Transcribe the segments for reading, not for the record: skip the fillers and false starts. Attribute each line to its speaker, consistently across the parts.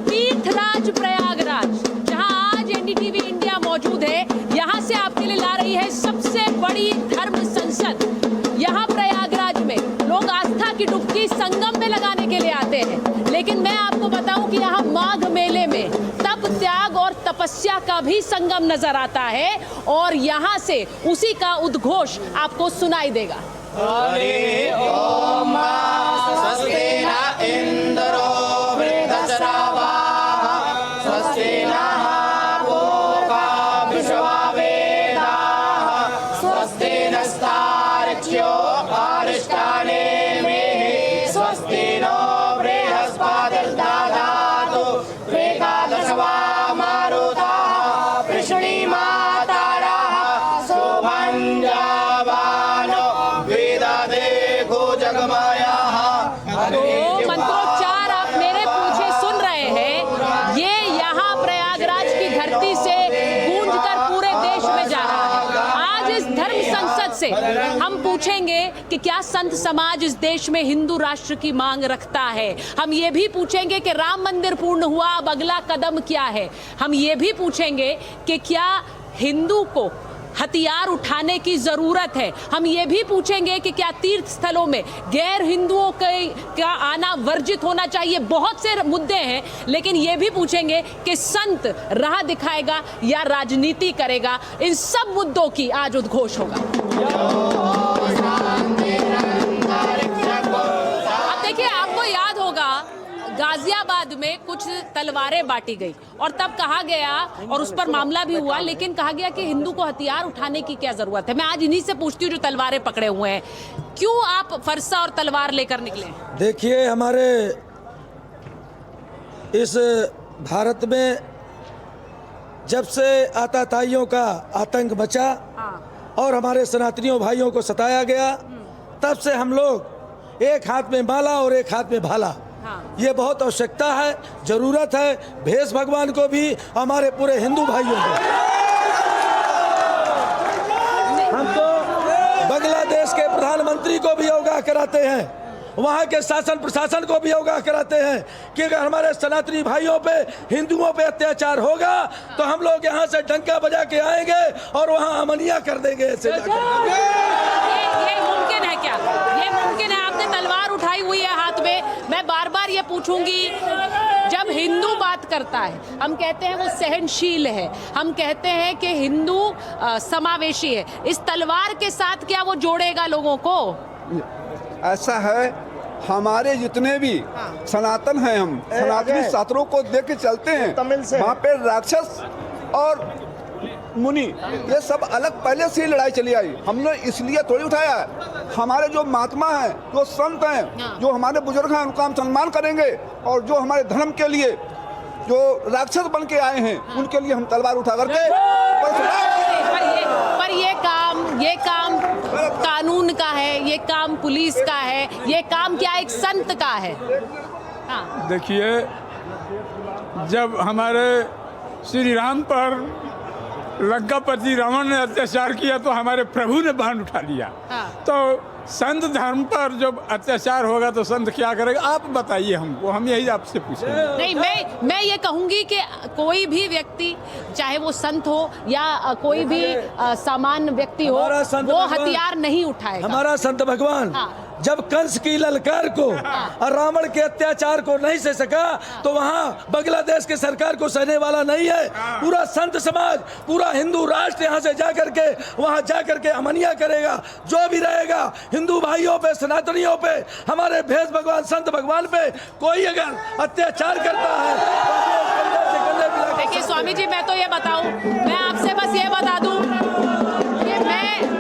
Speaker 1: तीर्थराज प्रयागराज, जहां आज NDTV India मौजूद है, यहां से आपके लिए ला रही है सबसे बड़ी धर्म संसद। यहां प्रयागराज में लोग आस्था की डुबकी संगम में लगाने के लिए आते हैं, लेकिन मैं आपको बताऊं कि यहाँ माघ मेले में तप, त्याग और तपस्या का भी संगम नजर आता है और यहाँ से उसी का उद्घोष आपको सुनाई देगा।
Speaker 2: हरि ओम स्वस्ति न इंद्रो वृद्धश्रवाः स्वस्ति नः पूषा विश्ववेदाः स्वस्ति नस्तार्क्ष्यो अरिष्टानेमिः स्वस्ति नो बृहस्पतिर्दधातु एकादशवा मारुताः वृष्णिमातारः शुभञ्जवानो वेददेखो जगमायाः।
Speaker 1: तो मंत्रोच्चार आप मेरे पीछे सुन रहे हैं, ये यहाँ प्रयागराज की धरती से गूंजकर पूरे देश में जा रहा है। आज इस धर्म संसद से हम पूछेंगे कि क्या संत समाज इस देश में हिंदू राष्ट्र की मांग रखता है। हम ये भी पूछेंगे कि राम मंदिर पूर्ण हुआ, अब अगला कदम क्या है। हम ये भी पूछेंगे कि क्या हिंदू को हथियार उठाने की जरूरत है। हम ये भी पूछेंगे कि क्या तीर्थ स्थलों में गैर हिंदुओं का आना वर्जित होना चाहिए। बहुत से मुद्दे हैं, लेकिन ये भी पूछेंगे कि संत राह दिखाएगा या राजनीति करेगा। इन सब मुद्दों की आज उद्घोष होगा। अब देखिए, आपको याद होगा गाजियाबाद में कुछ तलवारें बांटी गई और तब कहा गया, और उस पर मामला भी हुआ, लेकिन कहा गया कि हिंदू को हथियार उठाने की क्या जरूरत है। मैं आज इन्हीं से पूछती हूँ जो तलवारें पकड़े हुए हैं, क्यों आप फरसा और तलवार लेकर निकले?
Speaker 3: देखिए, हमारे इस भारत में जब से आतताइयों का आतंक मचा और हमारे सनातनियों भाइयों को सताया गया, तब से हम लोग एक हाथ में माला और एक हाथ में भाला, ये बहुत आवश्यकता है, जरूरत है। भेष भगवान को भी, हमारे पूरे हिंदू भाइयों को, हम तो बांग्लादेश के प्रधानमंत्री को भी अवगाह कराते हैं, वहाँ के शासन प्रशासन को भी अवगाह कराते हैं कि अगर हमारे सनातनी भाइयों पे, हिंदुओं पे अत्याचार होगा तो हम लोग यहाँ से डंका बजा के आएंगे और वहाँ अमनिया कर देंगे। ऐसे
Speaker 1: ये मुमकिन है क्या? ये मुमकिन है? आपने तलवार उठाई हुई है हाथ में। मैं बार बार ये पूछूंगी, जब हिंदू बात करता है, हम कहते हैं वो सहनशील है, हम कहते हैं कि हिंदू समावेशी है। इस तलवार के साथ क्या वो जोड़ेगा लोगों को?
Speaker 4: ऐसा है, हमारे जितने भी सनातन हैं, हम सनातनी शास्त्रों को देख के चलते हैं। वहाँ पे राक्षस और मुनि ये सब अलग पहले से ही लड़ाई चली आई, हमने इसलिए थोड़ी उठाया है। हमारे जो महात्मा हैं, जो संत हैं, जो हमारे बुजुर्ग हैं, उनका हम सम्मान करेंगे, और जो हमारे धर्म के लिए जो राक्षस बन के आए हैं, उनके लिए हम तलवार उठा करके
Speaker 1: पर ये काम कानून का है, ये काम पुलिस का है, ये काम क्या एक संत का है? हाँ।
Speaker 5: देखिए, जब हमारे श्री राम पर लंकापति रावण ने अत्याचार किया तो हमारे प्रभु ने बाण उठा लिया।
Speaker 1: हाँ।
Speaker 5: तो संत धर्म पर जब अत्याचार होगा तो संत क्या करेगा? आप बताइए हमको, हम यही आपसे पूछेंगे।
Speaker 1: नहीं, मैं ये कहूंगी कि कोई भी व्यक्ति, चाहे वो संत हो या कोई भी सामान्य व्यक्ति हो, वो हथियार नहीं उठाएगा।
Speaker 3: हमारा संत भगवान जब कंस की ललकार को और रावण के अत्याचार को नहीं सह सका, तो वहाँ बांग्लादेश के सरकार को सहने वाला नहीं है। पूरा संत समाज, पूरा हिंदू राष्ट्र यहाँ से जाकर के वहाँ जाकर के अमनिया करेगा। जो भी रहेगा, हिंदू भाइयों पे, सनातनियों पे, हमारे भेष भगवान संत भगवान पे कोई अगर अत्याचार करता है तो
Speaker 1: देखिए स्वामी जी, मैं तो ये बताऊं, मैं आपसे बस ये बता दूं कि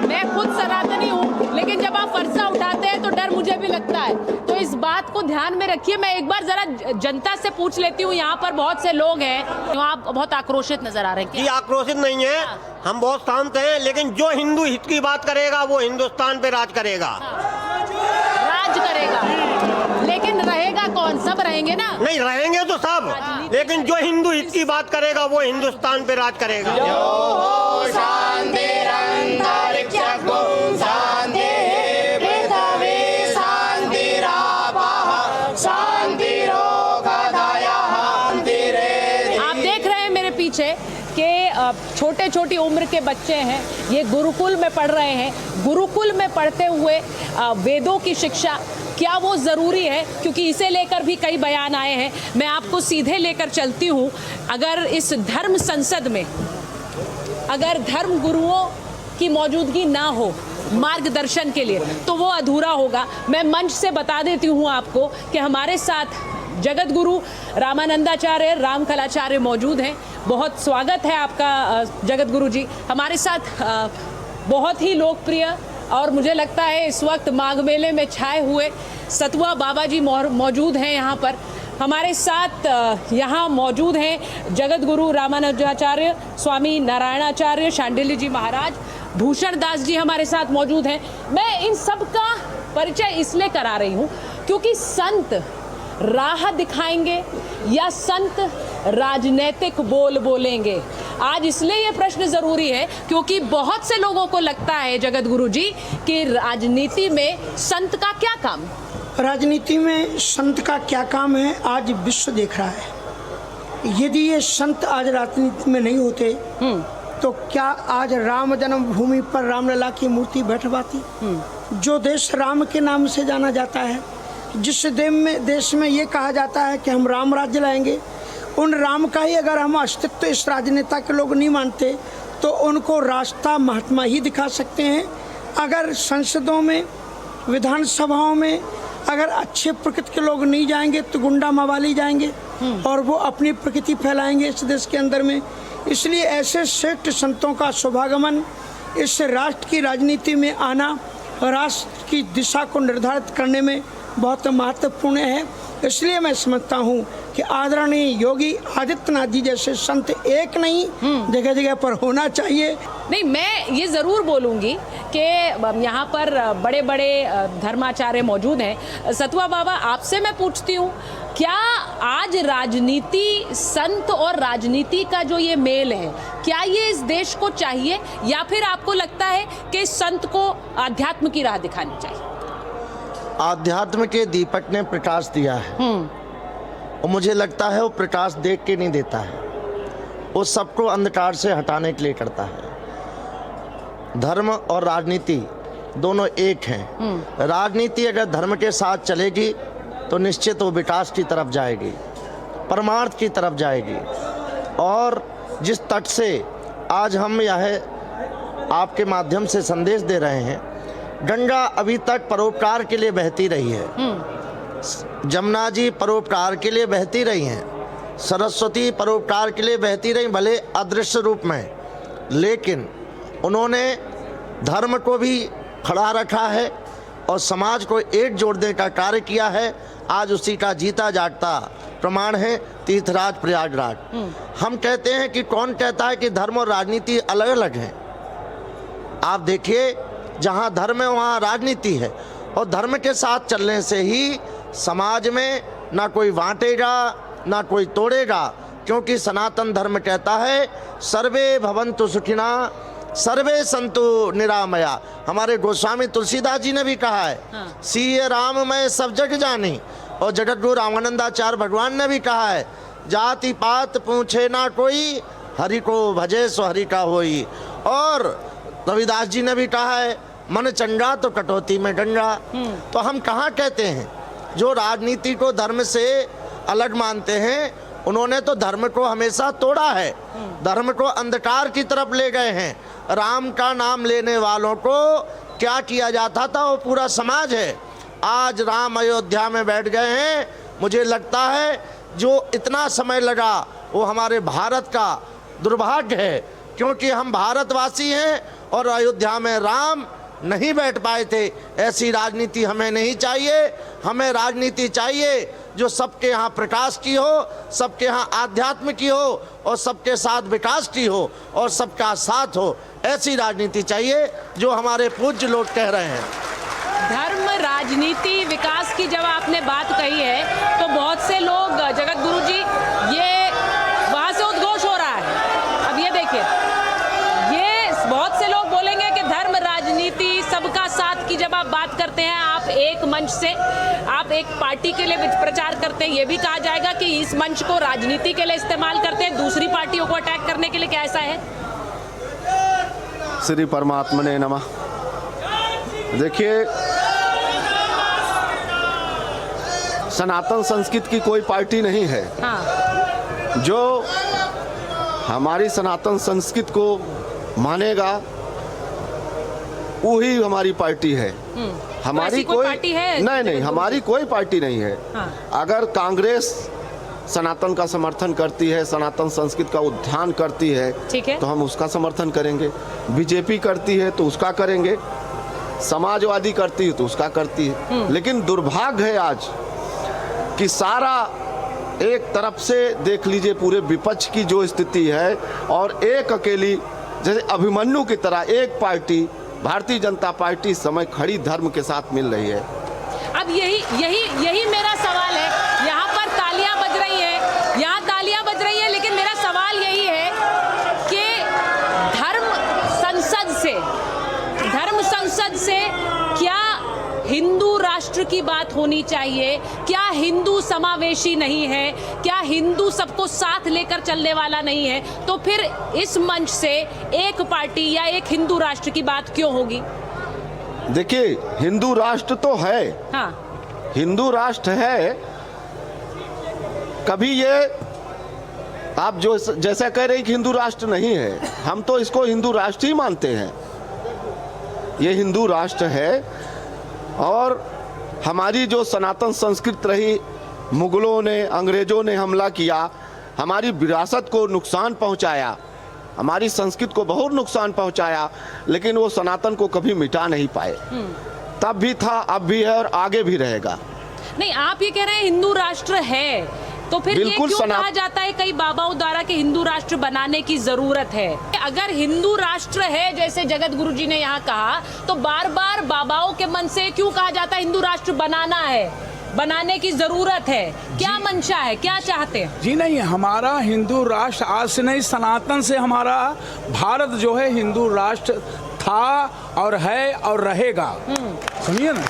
Speaker 1: मैं खुद सनातनी हूँ, लेकिन जब आप फरसा उठाते हैं तो डर मुझे भी लगता है। तो इस बात को ध्यान में रखिए। मैं एक बार जरा जनता से पूछ लेती हूँ, यहाँ पर बहुत से लोग हैं जो आप बहुत आक्रोशित नजर आ रहे हैं।
Speaker 6: ये आक्रोशित नहीं है, हम बहुत शांत हैं, लेकिन जो हिंदू हित की बात करेगा वो हिंदुस्तान पे राज करेगा।
Speaker 1: राज करेगा, लेकिन रहेगा कौन? सब रहेंगे ना?
Speaker 6: नहीं रहेंगे तो सब, लेकिन जो हिंदू हित की बात करेगा वो हिंदुस्तान पे राज करेगा।
Speaker 2: शांति
Speaker 1: छोटी उम्र के बच्चे हैं, ये गुरुकुल में पढ़ रहे हैं। गुरुकुल में पढ़ते हुए वेदों की शिक्षा क्या वो ज़रूरी है? क्योंकि इसे लेकर भी कई बयान आए हैं। मैं आपको सीधे लेकर चलती हूँ। अगर इस धर्म संसद में अगर धर्म गुरुओं की मौजूदगी ना हो मार्गदर्शन के लिए तो वो अधूरा होगा। मैं मंच से बता देती हूँ आपको कि हमारे साथ जगत गुरु रामानंदाचार्य रामकलाचार्य मौजूद हैं। बहुत स्वागत है आपका जगत गुरु जी। हमारे साथ बहुत ही लोकप्रिय और मुझे लगता है इस वक्त माघ मेले में छाए हुए सतुआ बाबा जी मौजूद हैं यहाँ पर। हमारे साथ यहाँ मौजूद हैं जगत गुरु रामानुजाचार्य स्वामी नारायणाचार्य शांडिल्य जी महाराज, भूषण दास जी हमारे साथ मौजूद हैं। मैं इन सब का परिचय इसलिए करा रही हूँ क्योंकि संत राह दिखाएंगे या संत राजनीतिक बोल बोलेंगे। आज इसलिए ये प्रश्न जरूरी है क्योंकि बहुत से लोगों को लगता है जगत गुरु जी कि राजनीति में संत का क्या काम?
Speaker 7: राजनीति में संत का क्या काम है आज विश्व देख रहा है। यदि ये संत आज राजनीति में नहीं होते तो क्या आज राम जन्मभूमि पर रामलला की मूर्ति बैठवाती? जो देश राम के नाम से जाना जाता है, जिस देश में ये कहा जाता है कि हम राम राज्य लाएंगे, उन राम का ही अगर हम अस्तित्व इस राजनेता के लोग नहीं मानते तो उनको रास्ता महात्मा ही दिखा सकते हैं। अगर संसदों में विधानसभाओं में अगर अच्छे प्रकृति के लोग नहीं जाएंगे तो गुंडा मवाली जाएंगे और वो अपनी प्रकृति फैलाएंगे इस देश के अंदर में। इसलिए ऐसे श्रेष्ठ संतों का शुभागमन इस राष्ट्र की राजनीति में आना राष्ट्र की दिशा को निर्धारित करने में बहुत महत्वपूर्ण है। इसलिए मैं समझता हूँ कि आदरणीय योगी आदित्यनाथ जी जैसे संत एक नहीं जगह जगह पर होना चाहिए।
Speaker 1: नहीं, मैं ये ज़रूर बोलूँगी कि यहाँ पर बड़े बड़े धर्माचार्य मौजूद हैं। सतुआ बाबा, आपसे मैं पूछती हूँ, क्या आज राजनीति, संत और राजनीति का जो ये मेल है, क्या ये इस देश को चाहिए या फिर आपको लगता है कि संत को आध्यात्म की राह दिखानी चाहिए?
Speaker 8: आध्यात्म के दीपक ने प्रकाश दिया है और मुझे लगता है वो प्रकाश देख के नहीं देता है, वो सबको अंधकार से हटाने के लिए करता है। धर्म और राजनीति दोनों एक हैं। राजनीति अगर धर्म के साथ चलेगी तो निश्चित वो विकास की तरफ जाएगी, परमार्थ की तरफ जाएगी। और जिस तट से आज हम यह आपके माध्यम से संदेश दे रहे हैं, गंगा अभी तक परोपकार के लिए बहती रही है, जमुना जी परोपकार के लिए बहती रही हैं, सरस्वती परोपकार के लिए बहती रही, भले अदृश्य रूप में, लेकिन उन्होंने धर्म को भी खड़ा रखा है और समाज को एक जोड़ने का कार्य किया है। आज उसी का जीता जागता प्रमाण है तीर्थराज प्रयागराज। हम कहते हैं कि कौन कहता है कि धर्म और राजनीति अलग अलग हैं? आप देखिए, जहाँ धर्म है वहाँ राजनीति है, और धर्म के साथ चलने से ही समाज में ना कोई बांटेगा ना कोई तोड़ेगा, क्योंकि सनातन धर्म कहता है सर्वे भवन्तु सुखिना सर्वे संतु निरामया। हमारे गोस्वामी तुलसीदास जी ने भी कहा है, सीए राम मैं सब जग जानी, और जगत गुरु रामानंदाचार्य भगवान ने भी कहा है, जाति पात पूछे ना कोई, हरि को भजे सो हरि का होई। और रविदास जी ने भी कहा है, मन चंगा तो कटौती में गंगा। तो हम कहाँ कहते हैं, जो राजनीति को धर्म से अलग मानते हैं उन्होंने तो धर्म को हमेशा तोड़ा है, धर्म को अंधकार की तरफ ले गए हैं। राम का नाम लेने वालों को क्या किया जाता था वो पूरा समाज है। आज राम अयोध्या में बैठ गए हैं। मुझे लगता है जो इतना समय लगा वो हमारे भारत का दुर्भाग्य है, क्योंकि हम भारतवासी हैं और अयोध्या में राम नहीं बैठ पाए थे। ऐसी राजनीति हमें नहीं चाहिए। हमें राजनीति चाहिए जो सबके यहाँ प्रकाश की हो, सबके यहाँ आध्यात्म की हो, और सबके साथ विकास की हो, और सबका साथ हो। ऐसी राजनीति चाहिए जो हमारे पूज्य लोग कह रहे हैं।
Speaker 1: धर्म, राजनीति, विकास की जब आपने बात कही है तो बहुत से लोग, जगत गुरु जी, ये वहाँ से उद्घोष हो रहा है। अब ये देखिए, ये बहुत से लोग बोलेंगे कि धर्म, राजनीति, सबका साथ की जब आप बात करते हैं, आप एक मंच से, आप एक पार्टी के लिए प्रचार करते हैं, ये भी कहा जाएगा कि इस मंच को राजनीति के लिए इस्तेमाल करते हैं, दूसरी पार्टियों को अटैक करने के लिए। क्या ऐसा है?
Speaker 9: श्री परमात्मने नमः। देखिए, सनातन संस्कृति की कोई पार्टी नहीं है जो हमारी सनातन संस्कृति को मानेगा, वही हमारी पार्टी है। हमारी
Speaker 1: कोई पार्टी है?
Speaker 9: नहीं, हमारी कोई पार्टी नहीं है। अगर कांग्रेस सनातन का समर्थन करती है, सनातन संस्कृति का उत्थान करती है, तो हम उसका समर्थन करेंगे। बीजेपी करती है तो उसका करेंगे, समाजवादी करती है तो उसका करती है। लेकिन दुर्भाग्य है आज कि सारा एक तरफ से देख लीजिए, पूरे विपक्ष की जो स्थिति है, और एक अकेली जैसे अभिमन्यु की तरह एक पार्टी भारतीय जनता पार्टी इस समय खड़ी धर्म के साथ मिल रही है।
Speaker 1: अब यही मेरा सवाल है। यहाँ पर तालियां बज रही है, यहाँ तालियां बज रही है, लेकिन मेरा सवाल यही है कि धर्म संसद से क्या हिंदू राष्ट्र की बात होनी चाहिए? क्या हिंदू समावेशी नहीं है? क्या हिंदू सबको साथ लेकर चलने वाला नहीं है? तो फिर इस मंच से एक पार्टी या एक हिंदू राष्ट्र की बात क्यों होगी?
Speaker 9: देखिए, हिंदू राष्ट्र तो है, हिंदू राष्ट्र है। कभी ये आप जो जैसा कह रहे हैं कि हिंदू राष्ट्र नहीं है, हम तो इसको हिंदू राष्ट्र ही मानते हैं। ये हिंदू राष्ट्र है, और हमारी जो सनातन संस्कृति रही, मुगलों ने, अंग्रेजों ने हमला किया, हमारी विरासत को नुकसान पहुंचाया, हमारी संस्कृति को बहुत नुकसान पहुंचाया, लेकिन वो सनातन को कभी मिटा नहीं पाए। तब भी था, अब भी है, और आगे भी रहेगा।
Speaker 1: नहीं, आप ये कह रहे हैं हिंदू राष्ट्र है, तो फिर ये क्यों कहा जाता है कई बाबाओं द्वारा कि हिंदू राष्ट्र बनाने की जरूरत है? अगर हिंदू राष्ट्र है, जैसे जगत गुरु जी ने यहाँ कहा, तो बार बार बाबाओं के मन से क्यों कहा जाता है हिंदू राष्ट्र बनाना है, बनाने की जरूरत है? क्या मंशा है, क्या चाहते हैं?
Speaker 3: जी नहीं, हमारा हिंदू राष्ट्र आज से नहीं, सनातन से हमारा भारत जो है हिंदू राष्ट्र था और है और रहेगा। सुनिए ना,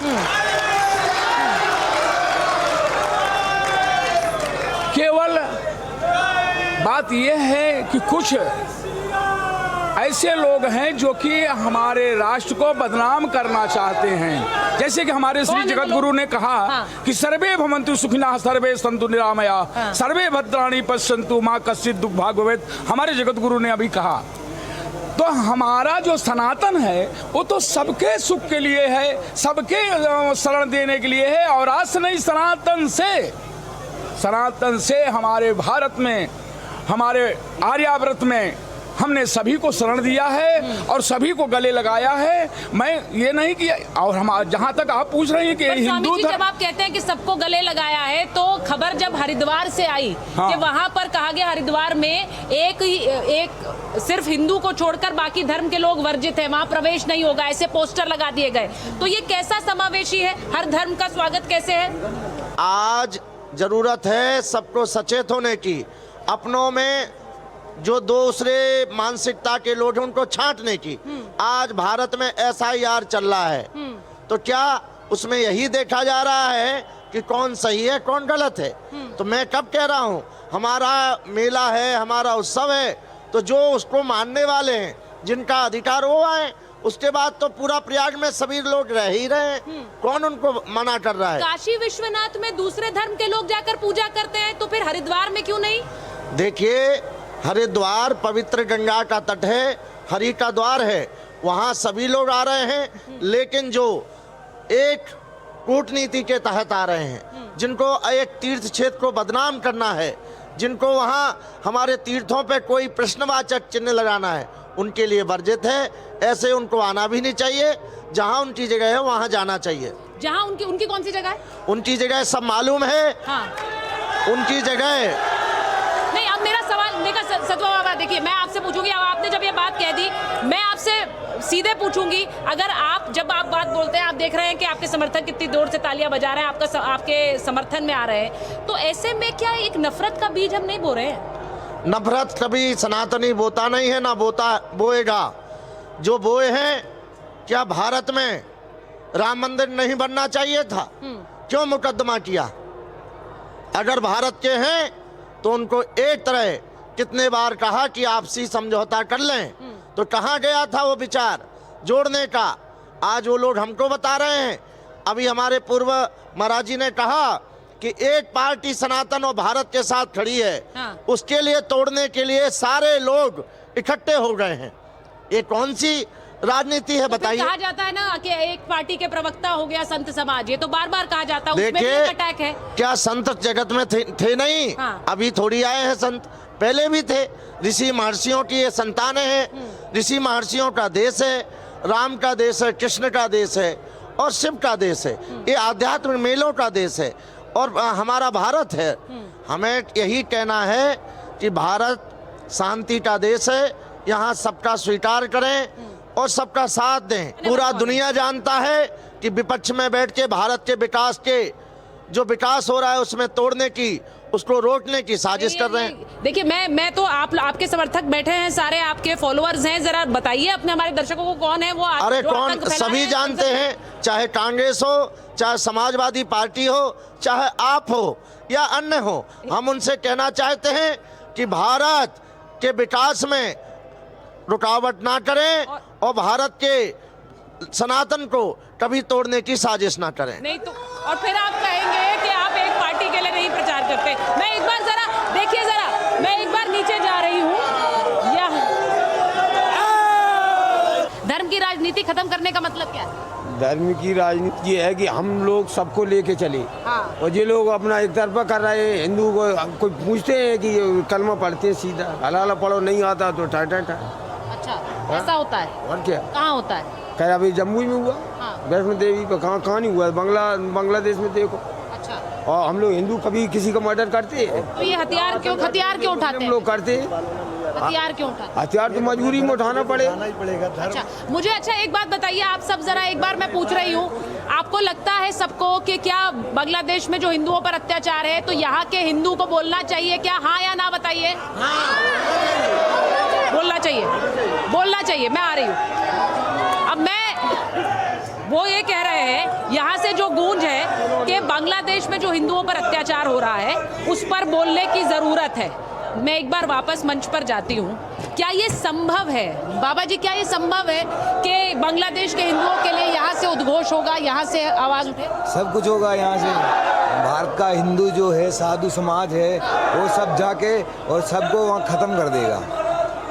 Speaker 3: केवल बात यह है कि कुछ ऐसे लोग हैं जो कि हमारे राष्ट्र को बदनाम करना चाहते हैं। जैसे कि हमारे श्री जगत गुरु ने कहा कि सर्वे भवन्तु सुखिनः सर्वे सन्तु निरामया सर्वे भद्राणि पश्यन्तु मा कश्चित् दुःख भाग् भवेत्। हमारे जगत गुरु ने अभी कहा। तो हमारा जो सनातन है वो तो सबके सुख के लिए है, सबके शरण देने के लिए है। और आज से नहीं, सनातन से हमारे भारत में, हमारे आर्यावर्त में हमने सभी को शरण दिया है और सभी को गले लगाया है। मैं ये नहीं कि, और हम जहाँ तक आप पूछ रहे हैं कि हिंदू
Speaker 1: धर्म, जब आप कहते हैं कि सबको गले लगाया है, तो खबर जब हरिद्वार से आई कि वहाँ पर कहा गया हरिद्वार में एक सिर्फ हिंदू को छोड़कर बाकी धर्म के लोग वर्जित है, वहाँ प्रवेश नहीं होगा, ऐसे पोस्टर लगा दिए गए। तो ये कैसा समावेशी है? हर धर्म का स्वागत कैसे है?
Speaker 8: आज जरूरत है सबको सचेत होने की, अपनों में जो दूसरे मानसिकता के लोग हैं उनको छांटने की। आज भारत में SIR चल रहा है, तो क्या उसमें यही देखा जा रहा है कि कौन सही है कौन गलत है? तो मैं कब कह रहा हूँ, हमारा मेला है, हमारा उत्सव है, तो जो उसको मानने वाले हैं, जिनका अधिकार वो आए। उसके बाद तो पूरा प्रयाग में सभी लोग रह ही रहे हैं, कौन उनको मना कर रहा है?
Speaker 1: काशी विश्वनाथ में दूसरे धर्म के लोग जाकर पूजा करते हैं, तो फिर हरिद्वार में क्यों नहीं?
Speaker 8: देखिए, हरिद्वार पवित्र गंगा का तट है, हरि का द्वार है, वहाँ सभी लोग आ रहे हैं। लेकिन जो एक कूटनीति के तहत आ रहे हैं, जिनको एक तीर्थ क्षेत्र को बदनाम करना है, जिनको वहाँ हमारे तीर्थों पे कोई प्रश्नवाचक चिन्ह लगाना है, उनके लिए वर्जित है। ऐसे उनको आना भी नहीं चाहिए। जहाँ उनकी जगह है वहाँ जाना चाहिए।
Speaker 1: जहाँ उनकी कौन सी जगह है?
Speaker 8: उनकी जगह सब मालूम है। उनकी जगह
Speaker 1: नहीं। अब मेरा सवाल, सतवा बाबा, देखिए मैं आपसे पूछूंगी, अब आपने जब ये बात कह दी, मैं आपसे सीधे पूछूंगी, अगर जब आप बात बोलते हैं, आप देख रहे हैं कि आपके समर्थक कितनी जोर से तालियां बजा रहे हैं, आपके समर्थन में आ रहे हैं, तो ऐसे में क्या एक नफरत का बीज हम नहीं बो रहे हैं?
Speaker 8: नफरत कभी सनातनी बोता नहीं है, ना बोएगा। जो बोए हैं, क्या भारत में राम मंदिर नहीं बनना चाहिए था? क्यों मुकदमा किया? अगर भारत के हैं तो उनको एक तरह कितने बार कहा कि आपसी समझौता कर लें, तो कहाँ गया था वो विचार जोड़ने का? आज वो लोग हमको बता रहे हैं। अभी हमारे पूर्व महाराज जी ने कहा कि एक पार्टी सनातन और भारत के साथ खड़ी है,
Speaker 1: हाँ।
Speaker 8: उसके लिए तोड़ने के लिए सारे लोग इकट्ठे हो गए हैं। ये कौन सी राजनीति है बताइए?
Speaker 1: कहा जाता है ना कि एक पार्टी के प्रवक्ता हो गया संत समाज, ये तो बार बार कहा जाता है, उसमें भी
Speaker 8: देखिए,
Speaker 1: एक अटैक है।
Speaker 8: क्या संत जगत में थे नहीं?
Speaker 1: हाँ।
Speaker 8: अभी थोड़ी आए हैं संत, पहले भी थे। ऋषि महर्षियों की ये संतानें हैं। ऋषि महर्षियों का देश है, राम का देश है, कृष्ण का देश है और शिव का देश है। ये आध्यात्मिक मेलों का देश है और हमारा भारत है। हमें यही कहना है कि भारत शांति का देश है, यहाँ सबका स्वीकार करें और सबका साथ दें। पूरा दुनिया जानता है कि विपक्ष में बैठ के भारत के विकास के जो विकास हो रहा है उसमें तोड़ने की, उसको रोकने की साजिश कर रहे हैं।
Speaker 1: देखिए मैं तो आपके समर्थक बैठे हैं, सारे आपके फॉलोअर्स हैं, जरा बताइए अपने हमारे दर्शकों को कौन है वो।
Speaker 8: अरे कौन, सभी जानते हैं, चाहे कांग्रेस हो, चाहे समाजवादी पार्टी हो, चाहे आप हो या अन्य हो। हम उनसे कहना चाहते हैं कि भारत के विकास में रुकावट ना करें और भारत के सनातन को कभी तोड़ने की साजिश ना करें।
Speaker 1: नहीं तो और फिर आप कहेंगे कि आप एक पार्टी के लिए नहीं प्रचार करते। मैं एक बार जरा देखिए, जरा मैं एक बार नीचे जा रही हूँ। धर्म की राजनीति खत्म करने का मतलब क्या है?
Speaker 10: धर्म की राजनीति ये है कि हम लोग सबको लेके चले।
Speaker 1: हाँ।
Speaker 10: और ये लोग अपना एक तरफा कर रहे हैं। हिंदू को कोई पूछते हैं कि कलमा पढ़ते हैं सीधा, हलाला पढ़ो नहीं आता तो टाटा।
Speaker 1: अच्छा, ऐसा होता है?
Speaker 10: और क्या?
Speaker 1: कहाँ होता है?
Speaker 10: खैर अभी जम्मू में हुआ,
Speaker 1: हाँ।
Speaker 10: वैष्णो देवी पे कहाँ नहीं हुआ, बांग्लादेश में देखो।
Speaker 1: अच्छा।
Speaker 10: और हम लोग हिंदू कभी किसी का मर्डर करते हैं?
Speaker 1: तो ये हथियार क्यों उठाते
Speaker 10: हम
Speaker 1: हैं?
Speaker 10: लोग करते हैं।
Speaker 1: हथियार क्यों उठाते?
Speaker 10: हथियार तो मजबूरी में उठाना पड़ेगा।
Speaker 1: अच्छा, मुझे एक बात बताइए आप सब, जरा एक बार मैं पूछ रही हूँ, आपको लगता है सबको कि क्या बांग्लादेश में जो हिंदुओं पर अत्याचार है तो यहाँ के हिंदू को बोलना चाहिए क्या? हाँ या ना बताइए। बोलना चाहिए, मैं आ रही हूँ। अब वो ये कह रहे हैं, यहाँ से जो गूंज है कि बांग्लादेश में जो हिंदुओं पर अत्याचार हो रहा है उस पर बोलने की जरूरत है। मैं एक बार वापस मंच पर जाती हूँ। क्या ये संभव है बाबा जी, क्या ये संभव है कि बांग्लादेश के हिंदुओं के लिए यहाँ से उद्घोष होगा, यहाँ से आवाज उठे?
Speaker 11: सब कुछ होगा यहाँ से। भारत का हिंदू जो है, साधु समाज है, वो सब जाके और सबको वहाँ खत्म कर देगा।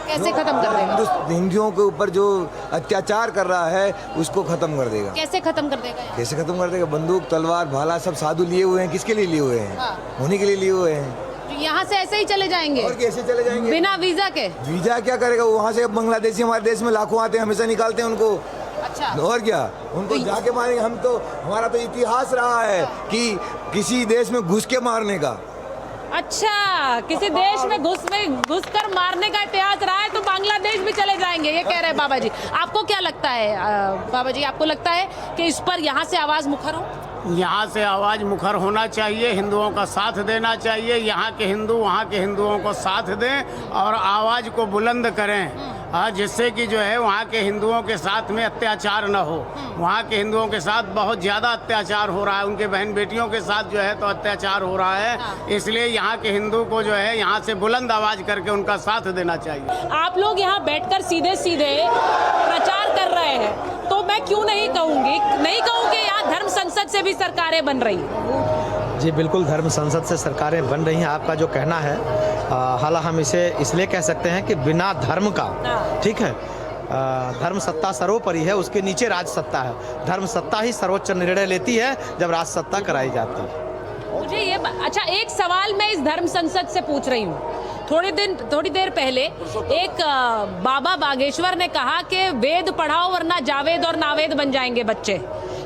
Speaker 1: कैसे खत्म कर देगा?
Speaker 11: हिंदुओं के ऊपर जो अत्याचार कर रहा है उसको खत्म कर देगा।
Speaker 1: कैसे खत्म कर देगा?
Speaker 11: कैसे खत्म कर देगा? बंदूक, तलवार, भाला सब साधु लिए हुए हैं। किसके लिए लिए हुए हैं?
Speaker 1: हाँ।
Speaker 11: उन्हीं के लिए लिए हुए हैं।
Speaker 1: यहाँ से ऐसे ही चले जाएंगे?
Speaker 11: और कैसे चले जाएंगे?
Speaker 1: बिना वीजा के?
Speaker 11: वीजा क्या करेगा? वहाँ से बांग्लादेशी हमारे देश में लाखों आते हैं, हमेशा निकालते हैं उनको।
Speaker 1: अच्छा।
Speaker 11: और क्या उनको जाके मारेंगे? हम तो, हमारा तो इतिहास रहा है कि किसी देश में घुस के मारने का।
Speaker 1: अच्छा, किसी देश में घुसकर मारने का इतिहास रहा है तो बांग्लादेश भी चले जाएंगे, ये कह रहे हैं बाबा जी। आपको क्या लगता है बाबा जी, आपको लगता है कि इस पर यहाँ से आवाज मुखर हो?
Speaker 12: यहाँ से आवाज़ मुखर होना चाहिए, हिंदुओं का साथ देना चाहिए। यहाँ के हिंदू वहाँ के हिंदुओं को साथ दें और आवाज़ को बुलंद करें, जिससे कि जो है वहाँ के हिंदुओं के साथ में अत्याचार न हो। वहाँ के हिंदुओं के साथ बहुत ज़्यादा अत्याचार हो रहा है, उनके बहन बेटियों के साथ जो है तो अत्याचार हो रहा है। इसलिए यहाँ के हिंदू को जो है यहाँ से बुलंद आवाज़ करके उनका साथ देना चाहिए।
Speaker 1: आप लोग यहाँ बैठकर सीधे सीधे प्रचार कर रहे हैं तो मैं क्यों नहीं कहूँगी यहाँ धर्म संसद से भी सरकारें बन रही हैं।
Speaker 13: जी बिल्कुल, धर्म संसद से सरकारें बन रही हैं, आपका जो कहना है। हालांकि हम इसे इसलिए कह सकते हैं कि बिना धर्म का, ठीक है, धर्म सत्ता सर्वोपरि है, उसके नीचे राज सत्ता है। धर्म सत्ता ही सर्वोच्च निर्णय लेती है जब राज सत्ता कराई जाती है।
Speaker 1: मुझे ये अच्छा, एक सवाल मैं इस धर्म संसद से पूछ रही हूँ। थोड़ी देर पहले एक बाबा बागेश्वर ने कहा कि वेद पढ़ाओ वरना जावेद और नावेद बन जाएंगे बच्चे।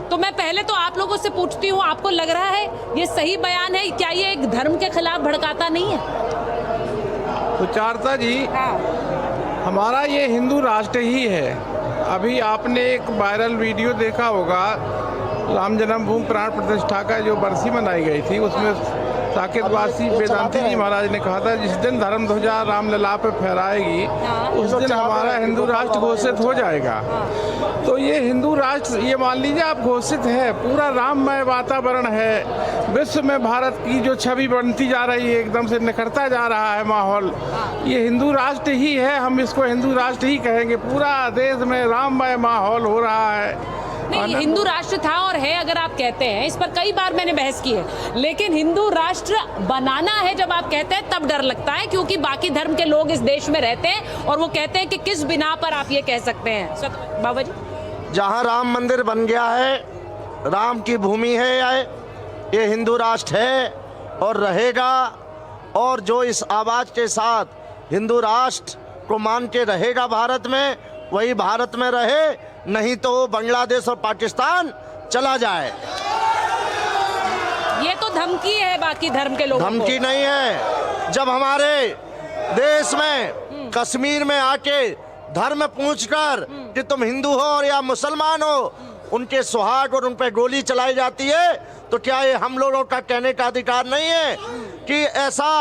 Speaker 1: तो मैं पहले तो आप लोगों से पूछती हूँ, आपको लग रहा है ये सही बयान है? क्या ये एक धर्म के खिलाफ भड़काता नहीं है?
Speaker 14: सुचारता जी, हमारा ये हिंदू राष्ट्र ही है। अभी आपने एक वायरल वीडियो देखा होगा, राम जन्मभूमि प्राण प्रतिष्ठा का जो बरसी मनाई गई थी, उसमें साकेतवासी वेदांती जी महाराज ने कहा था, जिस दिन धर्म ध्वजा रामलला पे फहराएगी उस दिन हमारा हिंदू राष्ट्र घोषित हो जाएगा। तो ये हिंदू राष्ट्र, ये मान लीजिए आप घोषित है, पूरा राममय वातावरण है, विश्व में भारत की जो छवि बनती जा रही है, एकदम से निखरता जा रहा है माहौल, ये हिंदू राष्ट्र ही है, हम इसको हिंदू राष्ट्र ही कहेंगे। पूरा देश में राममय माहौल हो रहा है।
Speaker 1: नहीं, हिंदू राष्ट्र था और है अगर आप कहते हैं, इस पर कई बार मैंने बहस की है, लेकिन हिंदू राष्ट्र बनाना है जब आप कहते हैं तब डर लगता है, क्योंकि बाकी धर्म के लोग इस देश में रहते हैं और वो कहते हैं कि किस बिना पर आप ये कह सकते हैं। बाबा जी,
Speaker 8: जहाँ राम मंदिर बन गया है, राम की भूमि है, ये हिंदू राष्ट्र है और रहेगा, और जो इस आवाज के साथ हिंदू राष्ट्र को मान के रहेगा भारत में, वही भारत में रहे, नहीं तो बांग्लादेश और पाकिस्तान चला जाए।
Speaker 1: ये तो धमकी है बाकी धर्म के लोगों को।
Speaker 8: धमकी नहीं है। जब हमारे देश में कश्मीर में आके धर्म पूछकर कि तुम हिंदू हो और या मुसलमान हो, उनके सुहाग और उन पर गोली चलाई जाती है, तो क्या ये हम लोगों का कहने का अधिकार नहीं है कि ऐसा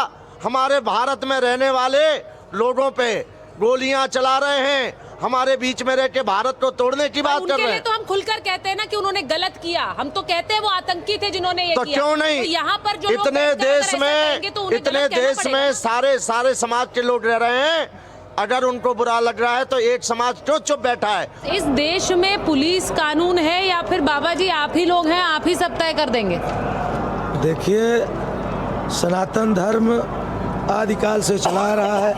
Speaker 8: हमारे भारत में रहने वाले लोगों पे गोलियां चला रहे हैं, हमारे बीच में रह के भारत को तोड़ने की बात कर रहे हैं?
Speaker 1: तो हम खुलकर कहते हैं ना कि उन्होंने गलत किया, हम तो कहते हैं वो आतंकी थे जिन्होंने ये
Speaker 8: तो
Speaker 1: किया।
Speaker 8: क्यों नहीं?
Speaker 1: तो यहाँ पर जो
Speaker 8: इतने देश में सारे समाज के लोग रह रहे हैं, अगर उनको बुरा लग रहा है तो एक समाज क्यों चुप बैठा है?
Speaker 1: इस देश में पुलिस कानून है या फिर बाबा जी आप ही लोग हैं, आप ही सब तय कर देंगे?
Speaker 3: देखिए, सनातन धर्म आदिकाल से चला रहा है।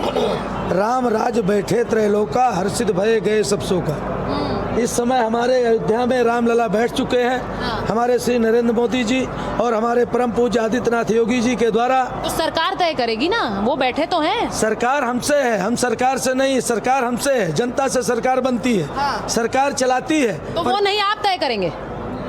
Speaker 3: राम राज बैठे त्रैलोका, हर्षित भये गए सब सोका। इस समय हमारे अयोध्या में रामलला बैठ चुके हैं। हमारे श्री नरेंद्र मोदी जी और हमारे परम पूज्य आदित्यनाथ योगी जी के द्वारा।
Speaker 1: तो सरकार तय करेगी ना, वो बैठे तो हैं।
Speaker 3: सरकार हमसे है, हम सरकार से नहीं, सरकार हमसे है। जनता से सरकार बनती है, सरकार चलाती है।
Speaker 1: तो वो नहीं आप तय करेंगे?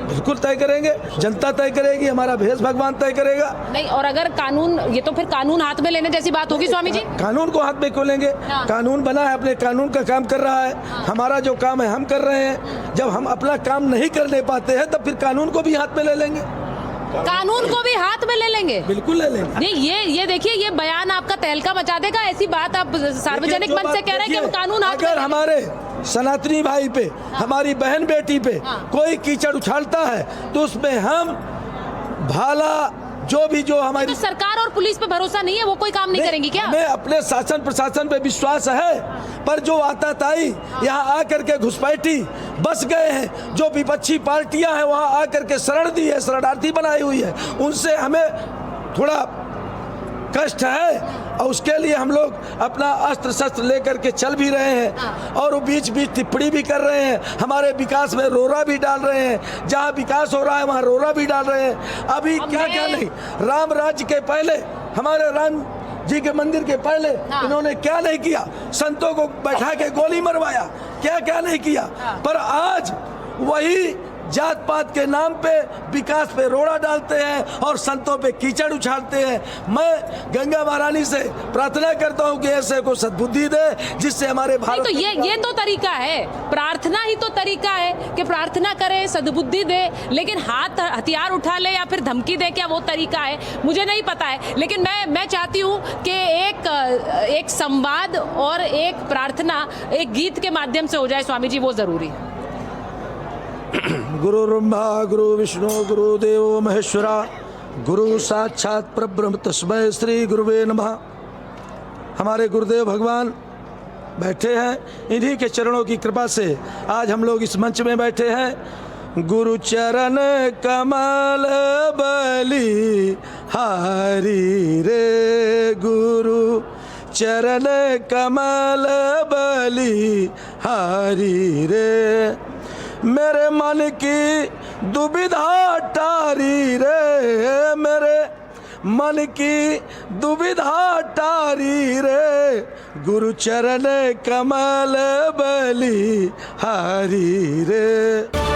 Speaker 3: बिल्कुल तय करेंगे, जनता तय करेगी, हमारा भेष भगवान तय करेगा।
Speaker 1: नहीं, और अगर कानून, ये तो फिर कानून हाथ में लेने जैसी बात होगी स्वामी जी।
Speaker 3: कानून को हाथ में क्यों लेंगे? कानून बना है, अपने कानून का काम कर रहा है। हमारा जो काम है हम कर रहे हैं। जब हम अपना काम नहीं करने पाते हैं तब फिर कानून को भी हाथ में ले लेंगे।
Speaker 1: कानून को भी हाथ में ले लेंगे?
Speaker 3: बिल्कुल ले लेंगे।
Speaker 1: नहीं, ये देखिए, ये बयान आपका तहलका मचा देगा। ऐसी बात आप सार्वजनिक मंच से कह रहे हैं कि हम कानून हाथ में।
Speaker 3: अगर हमारे सनातनी भाई पे, हमारी बहन बेटी पे कोई कीचड़ उछालता है तो उसमें हम भाला जो हमारी।
Speaker 1: तो सरकार और पुलिस पे भरोसा नहीं है, वो कोई काम नहीं करेंगी क्या?
Speaker 3: हमें अपने शासन प्रशासन पे विश्वास है, पर जो आताताई यहाँ आकर के घुसपैठी बस गए हैं, जो विपक्षी पार्टियां हैं वहाँ आकर के शरण दी है, शरणार्थी बनाई हुई है, उनसे हमें थोड़ा कष्ट है और उसके लिए हम लोग अपना अस्त्र शस्त्र लेकर के चल भी रहे हैं और वो बीच बीच टिप्पणी भी कर रहे हैं। हमारे विकास में रोरा भी डाल रहे हैं, जहाँ विकास हो रहा है वहाँ रोरा भी डाल रहे हैं। अभी क्या नहीं, राम राज्य के पहले, हमारे राम जी के मंदिर के पहले इन्होंने क्या नहीं किया? संतों को बैठा के गोली मरवाया, क्या नहीं किया? पर आज वही जात पात के नाम पे विकास पे रोड़ा डालते हैं और संतों पे कीचड़ उछालते हैं। मैं गंगा महारानी से प्रार्थना करता हूँ कि ऐसे को सद्बुद्धि दे, जिससे हमारे भारत।
Speaker 1: तो ये तो तरीका है, प्रार्थना ही तो तरीका है कि प्रार्थना करे, सद्बुद्धि दे, लेकिन हथियार उठा ले या फिर धमकी दे, क्या वो तरीका है? मुझे नहीं पता है, लेकिन मैं चाहती हूँ कि एक संवाद और एक प्रार्थना एक गीत के माध्यम से हो जाए स्वामी जी, वो जरूरी है।
Speaker 3: गुरु ब्रह्मा गुरु विष्णु गुरु देवो महेश्वरा, गुरु साक्षात परब्रह्म तस्मै श्री गुरुवे नमः। हमारे गुरुदेव भगवान बैठे हैं, इन्हीं के चरणों की कृपा से आज हम लोग इस मंच में बैठे हैं। गुरु चरण कमल बलि हारी रे, गुरु चरण कमल बलि हारी रे, मेरे मन की दुविधा टारी रे, मेरे मन की दुविधा टारी रे, गुरु चरण कमल बलि हारी रे।